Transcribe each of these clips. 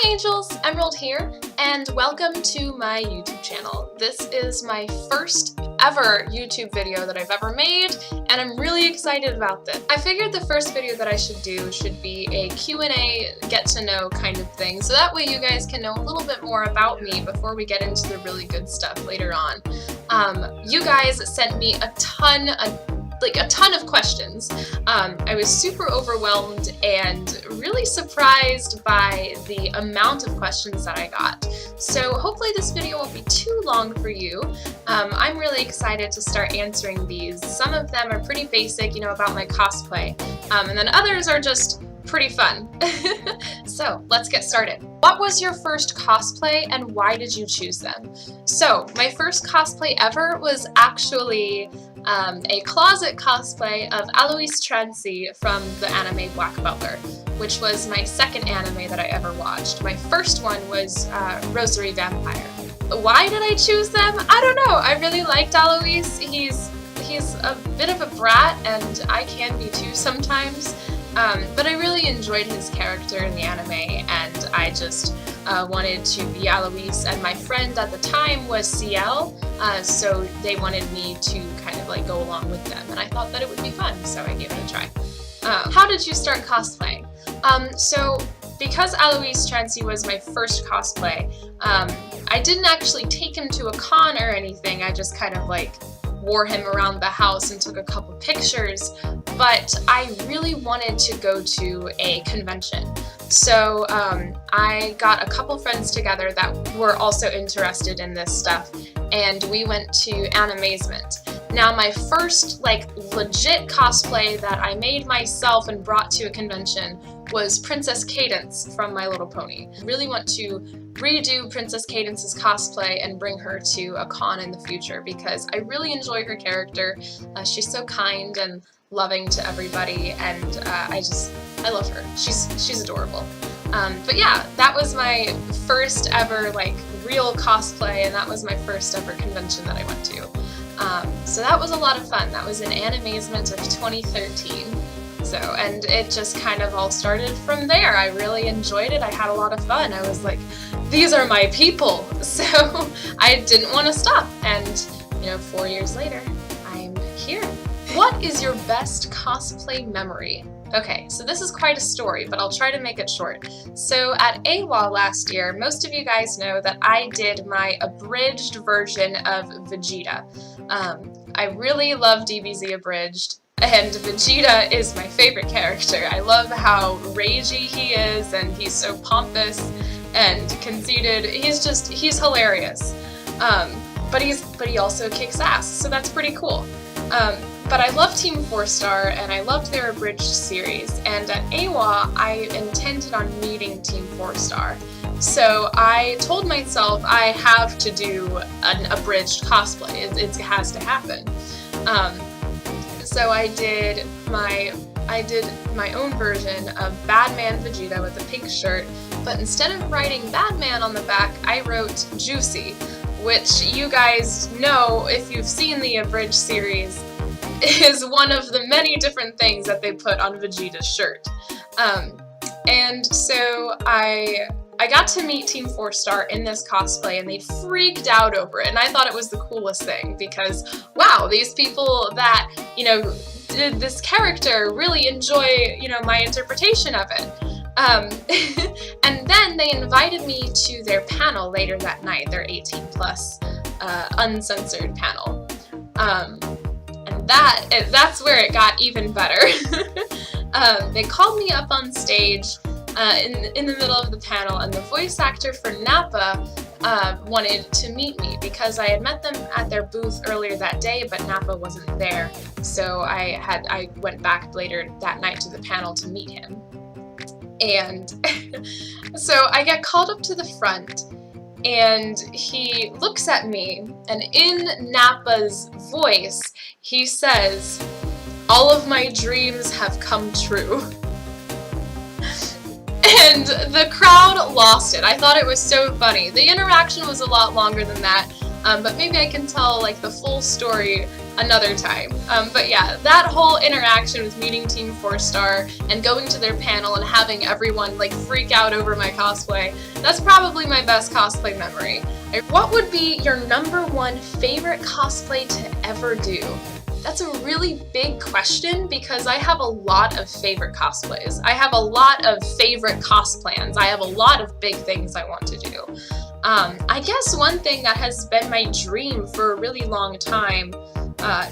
Hi Angels, Emerald here, and welcome to my YouTube channel. This is my first ever YouTube video that I've ever made, and I'm really excited about this. I figured the first video that I should do should be a Q&A, get to know kind of thing, so that way you guys can know a little bit more about me before we get into the really good stuff later on. You guys sent me a ton of questions. I was super overwhelmed and really surprised by the amount of questions that I got. So hopefully this video won't be too long for you. I'm really excited to start answering these. Some of them are pretty basic, you know, about my cosplay, and then others are just pretty fun. So let's get started. What was your first cosplay and why did you choose them? So my first cosplay ever was actually a closet cosplay of Alois Trancy from the anime Black Butler, which was my second anime that I ever watched. My first one was Rosary Vampire. Why did I choose them? I don't know. I really liked Alois. He's a bit of a brat, and I can be too sometimes. But I really enjoyed his character in the anime, and I just wanted to be Alois, and my friend at the time was CL, so they wanted me to kind of like go along with them, and I thought that it would be fun, so I gave it a try. How did you start cosplaying? So because Alois Trancy was my first cosplay, I didn't actually take him to a con or anything. I just kind of like wore him around the house and took a couple pictures, but I really wanted to go to a convention. So I got a couple friends together that were also interested in this stuff, and we went to Animazement. Now my first like legit cosplay that I made myself and brought to a convention was Princess Cadance from My Little Pony. I really want to redo Princess Cadance's cosplay and bring her to a con in the future because I really enjoy her character. She's so kind and loving to everybody, and I love her. She's adorable. But yeah, that was my first ever like real cosplay, and that was my first ever convention that I went to. So that was a lot of fun. That was in Animazement of 2013. So, and it just kind of all started from there. I really enjoyed it. I had a lot of fun. I was like, these are my people. So I didn't want to stop. And, you know, 4 years later, I'm here. What is your best cosplay memory? Okay, so this is quite a story, but I'll try to make it short. So at AWA last year, most of you guys know that I did my abridged version of Vegeta. I really love DBZ Abridged, and Vegeta is my favorite character. I love how ragey he is, and he's so pompous and conceited. He's hilarious. But he also kicks ass, so that's pretty cool. But I love Team 4-Star, and I loved their abridged series, and at AWA, I intended on meeting Team 4-Star. So I told myself I have to do an abridged cosplay. It has to happen. So I did my own version of Badman Vegeta with a pink shirt, but instead of writing Badman on the back, I wrote Juicy, which you guys know if you've seen the abridged series is one of the many different things that they put on Vegeta's shirt. And so I got to meet Team 4-Star in this cosplay, and they freaked out over it, and I thought it was the coolest thing because, wow, these people that, you know, did this character really enjoy, you know, my interpretation of it. And then they invited me to their panel later that night, their 18+ uncensored panel. And that's where it got even better. They called me up on stage in the middle of the panel, and the voice actor for Nappa wanted to meet me because I had met them at their booth earlier that day, but Nappa wasn't there. So I went back later that night to the panel to meet him. And so I get called up to the front, and he looks at me, and in Nappa's voice, he says, "All of my dreams have come true." And the crowd lost it. I thought it was so funny. The interaction was a lot longer than that. but maybe I can tell like the full story another time. But yeah, that whole interaction with meeting Team 4-Star and going to their panel and having everyone like freak out over my cosplay, that's probably my best cosplay memory. What would be your #1 favorite cosplay to ever do? That's a really big question because I have a lot of favorite cosplays. I have a lot of favorite cosplans. I have a lot of big things I want to do. I guess one thing that has been my dream for a really long time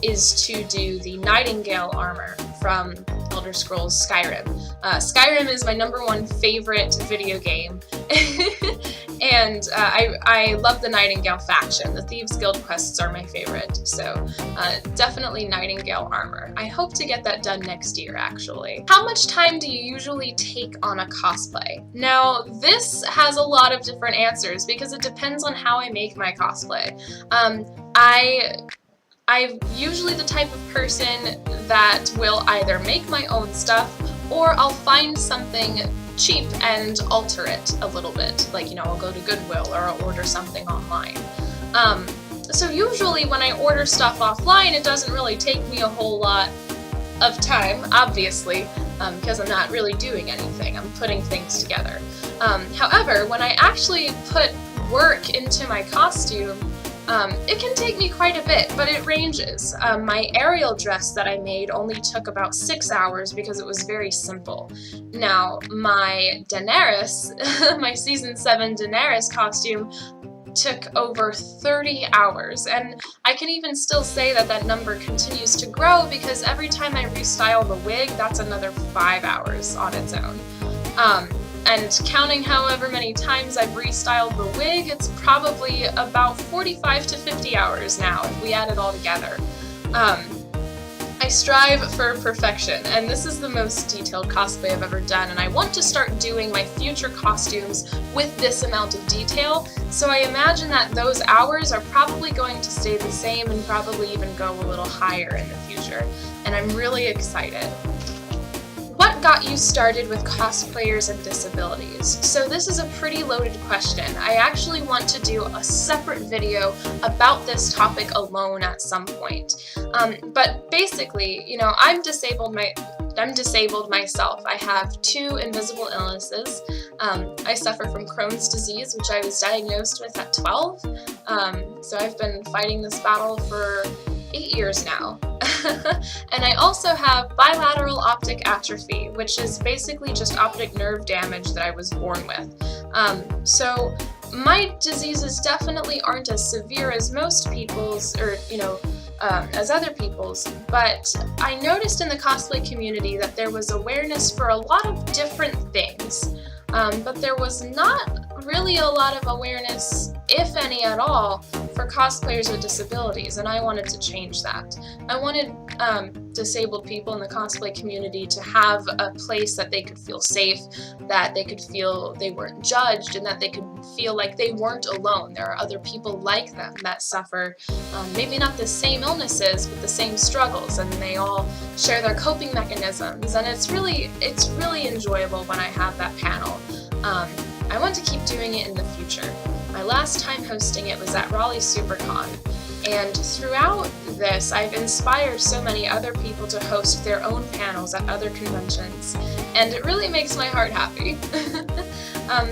is to do the Nightingale armor from Elder Scrolls Skyrim. Skyrim is my #1 favorite video game, and I love the Nightingale faction. The Thieves Guild quests are my favorite, so definitely Nightingale armor. I hope to get that done next year, actually. How much time do you usually take on a cosplay? Now, this has a lot of different answers because it depends on how I make my cosplay. I'm usually the type of person that will either make my own stuff or I'll find something cheap and alter it a little bit. Like, you know, I'll go to Goodwill or I'll order something online. So usually when I order stuff offline, it doesn't really take me a whole lot of time, obviously, because I'm not really doing anything. I'm putting things together. However, when I actually put work into my costume, it can take me quite a bit, but it ranges. My Ariel dress that I made only took about 6 hours because it was very simple. Now, my Daenerys, my Season 7 Daenerys costume took over 30 hours, and I can even still say that that number continues to grow because every time I restyle the wig, that's another 5 hours on its own. And counting however many times I've restyled the wig, it's probably about 45 to 50 hours now if we add it all together. I strive for perfection, and this is the most detailed cosplay I've ever done, and I want to start doing my future costumes with this amount of detail, so I imagine that those hours are probably going to stay the same and probably even go a little higher in the future, and I'm really excited. What got you started with cosplayers and disabilities? So this is a pretty loaded question. I actually want to do a separate video about this topic alone at some point. But basically, you know, I'm disabled myself. I have 2 invisible illnesses. I suffer from Crohn's disease, which I was diagnosed with at 12. So I've been fighting this battle for 8 years now. And I also have bilateral optic atrophy, which is basically just optic nerve damage that I was born with. So my diseases definitely aren't as severe as most people's, or, you know, as other people's, but I noticed in the cosplay community that there was awareness for a lot of different things, but there was not really a lot of awareness, if any at all, for cosplayers with disabilities, and I wanted to change that. I wanted disabled people in the cosplay community to have a place that they could feel safe, that they could feel they weren't judged, and that they could feel like they weren't alone. There are other people like them that suffer maybe not the same illnesses, but the same struggles, and they all share their coping mechanisms, and it's really enjoyable when I have that panel. I want to keep doing it in the future. My last time hosting it was at Raleigh SuperCon, and throughout this I've inspired so many other people to host their own panels at other conventions, and it really makes my heart happy.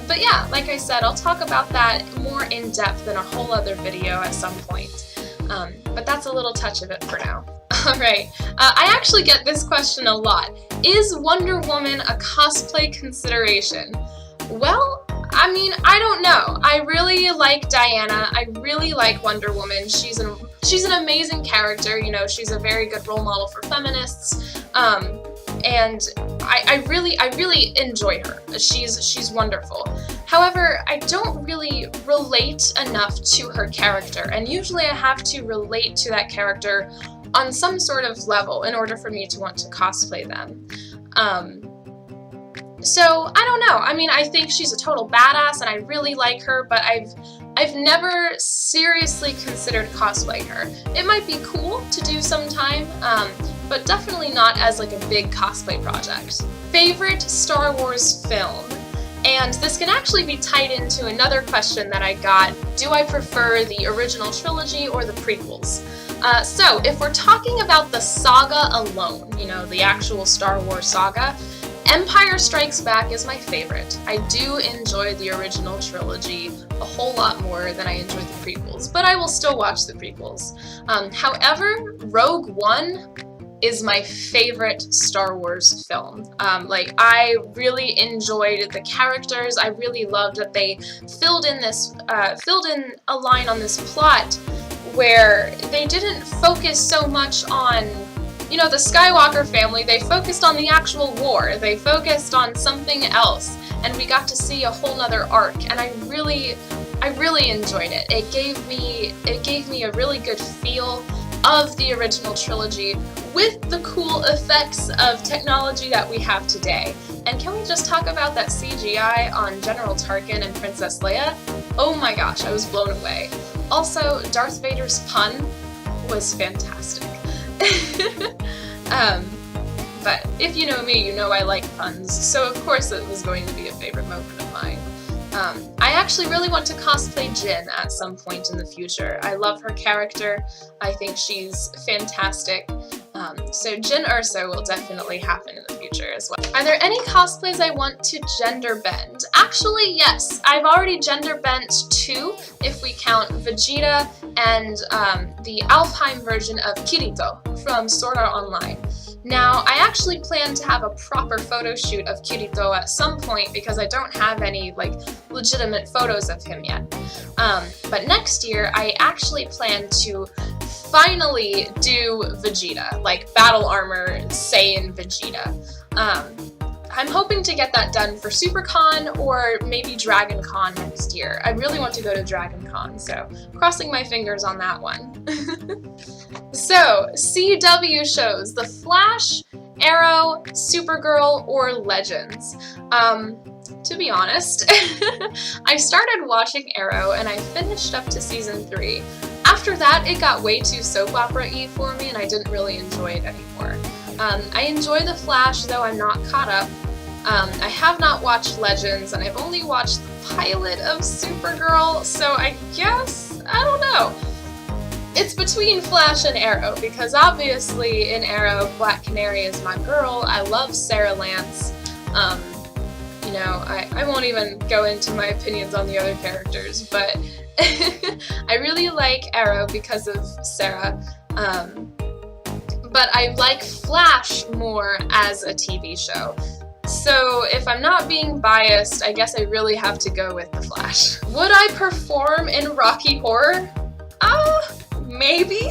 But yeah, like I said, I'll talk about that more in depth in a whole other video at some point. But that's a little touch of it for now. Alright, I actually get this question a lot. Is Wonder Woman a cosplay consideration? Well, I mean, I don't know. I really like Diana. I really like Wonder Woman. She's an amazing character. You know, she's a very good role model for feminists. And I really enjoy her. She's wonderful. However, I don't really relate enough to her character, and usually I have to relate to that character on some sort of level in order for me to want to cosplay them. So, I don't know. I mean, I think she's a total badass and I really like her, but I've never seriously considered cosplaying her. It might be cool to do sometime, but definitely not as like a big cosplay project. Favorite Star Wars film? And this can actually be tied into another question that I got: do I prefer the original trilogy or the prequels? So if we're talking about the saga alone, you know, the actual Star Wars saga, Empire Strikes Back is my favorite. I do enjoy the original trilogy a whole lot more than I enjoy the prequels, but I will still watch the prequels. However, Rogue One is my favorite Star Wars film. Like, I really enjoyed the characters. I really loved that they filled in a line on this plot where they didn't focus so much on, you know, the Skywalker family. They focused on the actual war. They focused on something else, and we got to see a whole nother arc, and I really enjoyed it. It gave me a really good feel of the original trilogy with the cool effects of technology that we have today. And can we just talk about that CGI on General Tarkin and Princess Leia? Oh my gosh, I was blown away. Also, Darth Vader's pun was fantastic. But if you know me, you know I like puns, so of course it was going to be a favorite moment of mine. I actually really want to cosplay Jyn at some point in the future. I love her character. I think she's fantastic. So Jyn Erso will definitely happen in the future as well. Are there any cosplays I want to gender bend? Actually, yes. I've already gender bent 2, if we count Vegeta and the Alfheim version of Kirito from Sword Art Online. Now, I actually plan to have a proper photo shoot of Kirito at some point because I don't have any, like, legitimate photos of him yet. But next year, I actually plan to finally do Vegeta, like battle armor Saiyan Vegeta. I'm hoping to get that done for SuperCon or maybe DragonCon next year. I really want to go to DragonCon, so crossing my fingers on that one. So, CW shows: The Flash, Arrow, Supergirl, or Legends. To be honest, I started watching Arrow and I finished up to season 3. After that, it got way too soap opera-y for me and I didn't really enjoy it anymore. I enjoy The Flash, though I'm not caught up. I have not watched Legends, and I've only watched the pilot of Supergirl, so I guess, I don't know. It's between Flash and Arrow, because obviously in Arrow, Black Canary is my girl. I love Sarah Lance. You know, I won't even go into my opinions on the other characters, but I really like Arrow because of Sarah. But I like Flash more as a TV show. So if I'm not being biased, I guess I really have to go with The Flash. Would I perform in Rocky Horror? Maybe.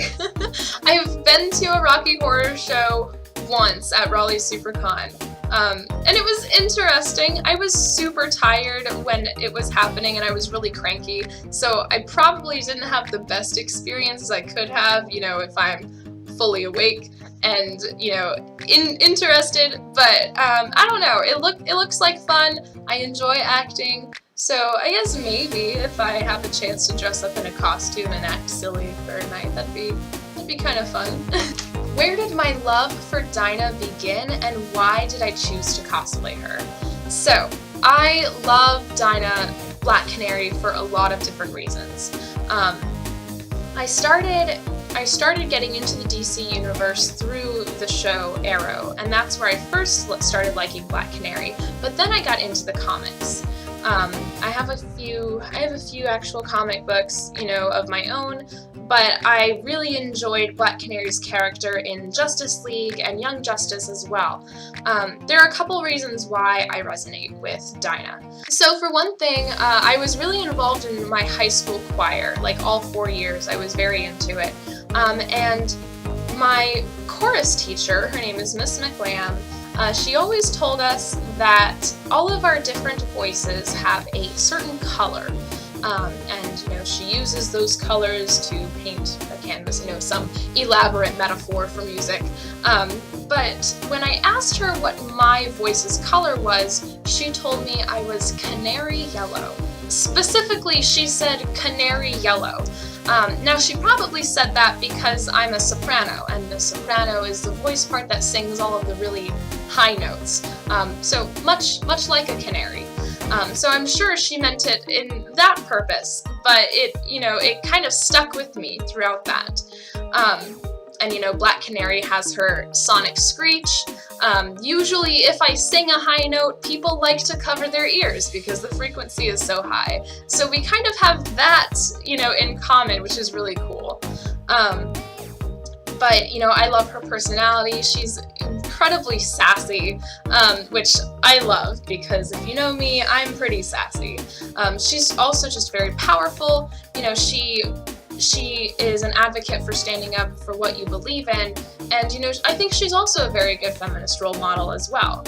I've been to a Rocky Horror show once at Raleigh SuperCon. And it was interesting. I was super tired when it was happening and I was really cranky, so I probably didn't have the best experience as I could have, you know, if I'm fully awake and, you know, interested, but I don't know, it looks like fun. I enjoy acting, so I guess maybe if I have a chance to dress up in a costume and act silly for a night, that'd be kind of fun. Where did my love for Dinah begin, and why did I choose to cosplay her? So, I love Dinah Black Canary for a lot of different reasons. I started getting into the DC universe through the show Arrow, and that's where I first started liking Black Canary, but then I got into the comics. I have a few actual comic books, you know, of my own, but I really enjoyed Black Canary's character in Justice League and Young Justice as well. There are a couple reasons why I resonate with Dinah. So for one thing, I was really involved in my high school choir, like all 4 years. I was very into it. And my chorus teacher, her name is Miss McLam, she always told us that all of our different voices have a certain color, and, you know, she uses those colors to paint a canvas, you know, some elaborate metaphor for music. But when I asked her what my voice's color was, she told me I was canary yellow. Specifically, she said canary yellow. Now, she probably said that because I'm a soprano, and the soprano is the voice part that sings all of the really high notes. So much like a canary. So I'm sure she meant it in that purpose, but it kind of stuck with me throughout that. And Black Canary has her sonic screech. Usually if I sing a high note, people like to cover their ears because the frequency is so high. So we kind of have that, in common, which is really cool. But I love her personality. She's incredibly sassy, which I love because if you know me, I'm pretty sassy. She's also just very powerful. She is an advocate for standing up for what you believe in, and I think she's also a very good feminist role model as well.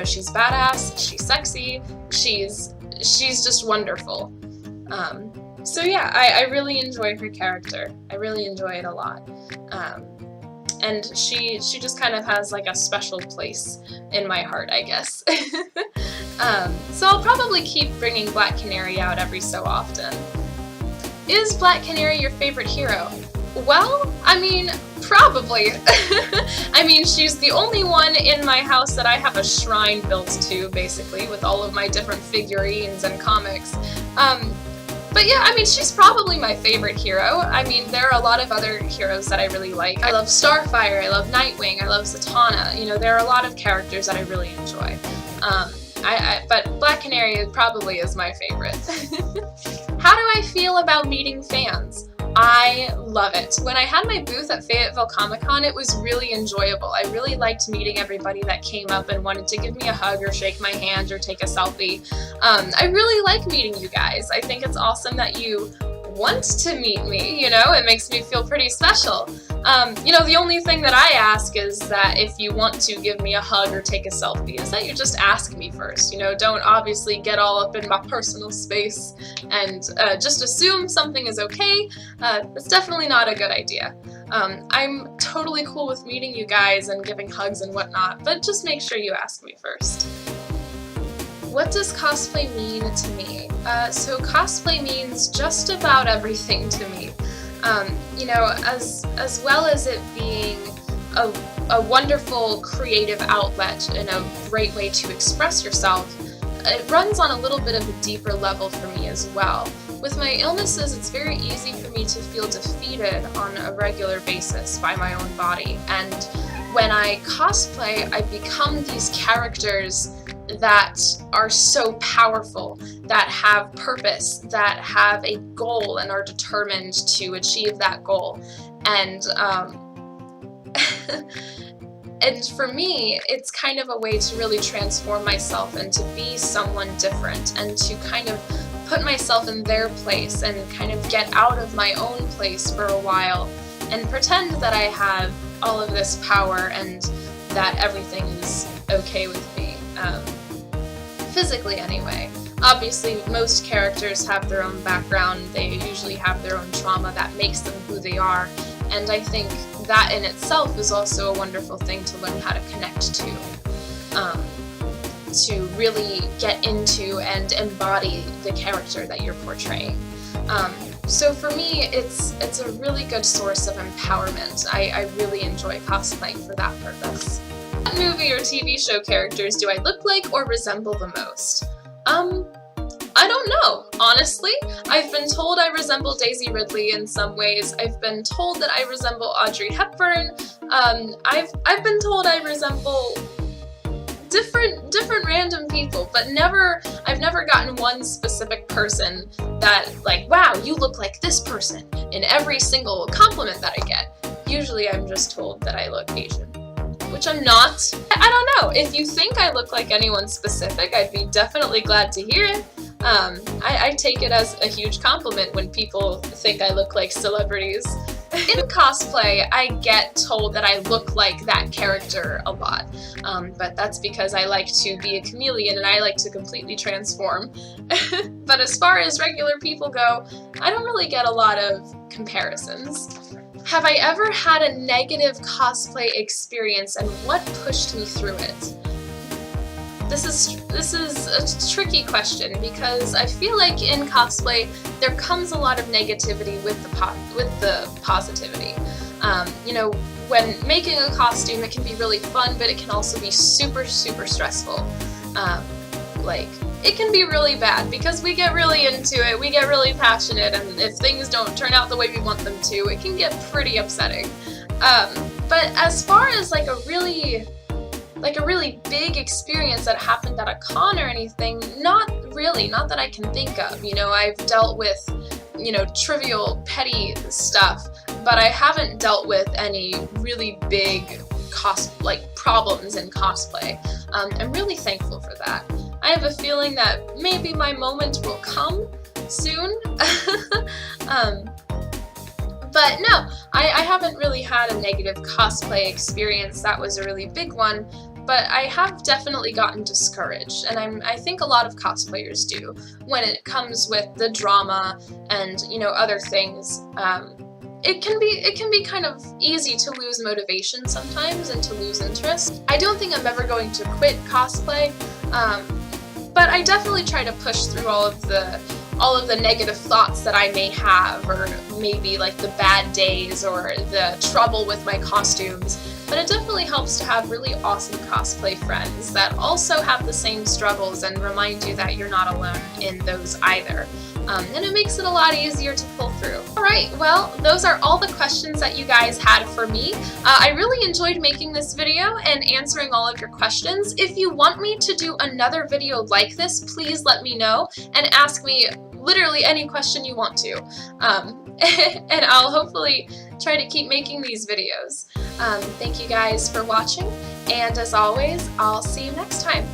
She's badass, she's sexy, she's just wonderful. So yeah, I really enjoy her character. I really enjoy it a lot. And she just kind of has like a special place in my heart, I guess. So I'll probably keep bringing Black Canary out every so often. Is Black Canary your favorite hero? Well, I mean, probably. I mean, she's the only one in my house that I have a shrine built to, basically, with all of my different figurines and comics. But yeah, I mean, she's probably my favorite hero. I mean, there are a lot of other heroes that I really like. I love Starfire, I love Nightwing, I love Zatanna. There are a lot of characters that I really enjoy. But Black Canary probably is my favorite. How do I feel about meeting fans? I love it. When I had my booth at Fayetteville Comic-Con, it was really enjoyable. I really liked meeting everybody that came up and wanted to give me a hug or shake my hand or take a selfie. I really like meeting you guys. I think it's awesome that you want to meet me, it makes me feel pretty special. The only thing that I ask is that if you want to give me a hug or take a selfie, is that you just ask me first. Don't obviously get all up in my personal space and just assume something is okay. That's definitely not a good idea. I'm totally cool with meeting you guys and giving hugs and whatnot, but just make sure you ask me first. What does cosplay mean to me? So cosplay means just about everything to me. As well as it being a wonderful creative outlet and a great way to express yourself, it runs on a little bit of a deeper level for me as well. With my illnesses, it's very easy for me to feel defeated on a regular basis by my own body, and when I cosplay, I become these characters that are so powerful, that have purpose, that have a goal and are determined to achieve that goal. And and for me, it's kind of a way to really transform myself and to be someone different and to kind of put myself in their place and kind of get out of my own place for a while and pretend that I have all of this power and that everything is okay with me. Physically anyway. Obviously, most characters have their own background, they usually have their own trauma that makes them who they are, and I think that in itself is also a wonderful thing to learn how to connect to really get into and embody the character that you're portraying. So for me, it's a really good source of empowerment. I really enjoy cosplaying for that purpose. What movie or TV show characters do I look like or resemble the most? I don't know, honestly. I've been told I resemble Daisy Ridley in some ways. I've been told that I resemble Audrey Hepburn. I've been told I resemble different random people, but I've never gotten one specific person that, like, wow, you look like this person in every single compliment that I get. Usually I'm just told that I look Asian, which I'm not. I don't know. If you think I look like anyone specific, I'd be definitely glad to hear it. I take it as a huge compliment when people think I look like celebrities. In cosplay, I get told that I look like that character a lot, but that's because I like to be a chameleon and I like to completely transform. But as far as regular people go, I don't really get a lot of comparisons. Have I ever had a negative cosplay experience and what pushed me through it? This is a tricky question because I feel like in cosplay there comes a lot of negativity with the positivity. when making a costume, it can be really fun, but it can also be super, super stressful. Like, it can be really bad because we get really into it, we get really passionate, and if things don't turn out the way we want them to, it can get pretty upsetting. But as far as like a really big experience that happened at a con or anything, not really, not that I can think of. You know, I've dealt with, you know, trivial, petty stuff, but I haven't dealt with any really big problems in cosplay. I'm really thankful for that. I have a feeling that maybe my moment will come soon. But no, I haven't really had a negative cosplay experience that was a really big one, but I have definitely gotten discouraged, and I think a lot of cosplayers do, when it comes with the drama and, you know, other things. It can be kind of easy to lose motivation sometimes and to lose interest. I don't think I'm ever going to quit cosplay, but I definitely try to push through all of the negative thoughts that I may have, or maybe like the bad days or the trouble with my costumes. But it definitely helps to have really awesome cosplay friends that also have the same struggles and remind you that you're not alone in those either. And it makes it a lot easier to pull through. Alright, well, those are all the questions that you guys had for me. I really enjoyed making this video and answering all of your questions. If you want me to do another video like this, please let me know and ask me literally any question you want to. And I'll hopefully try to keep making these videos. Thank you guys for watching, and as always, I'll see you next time.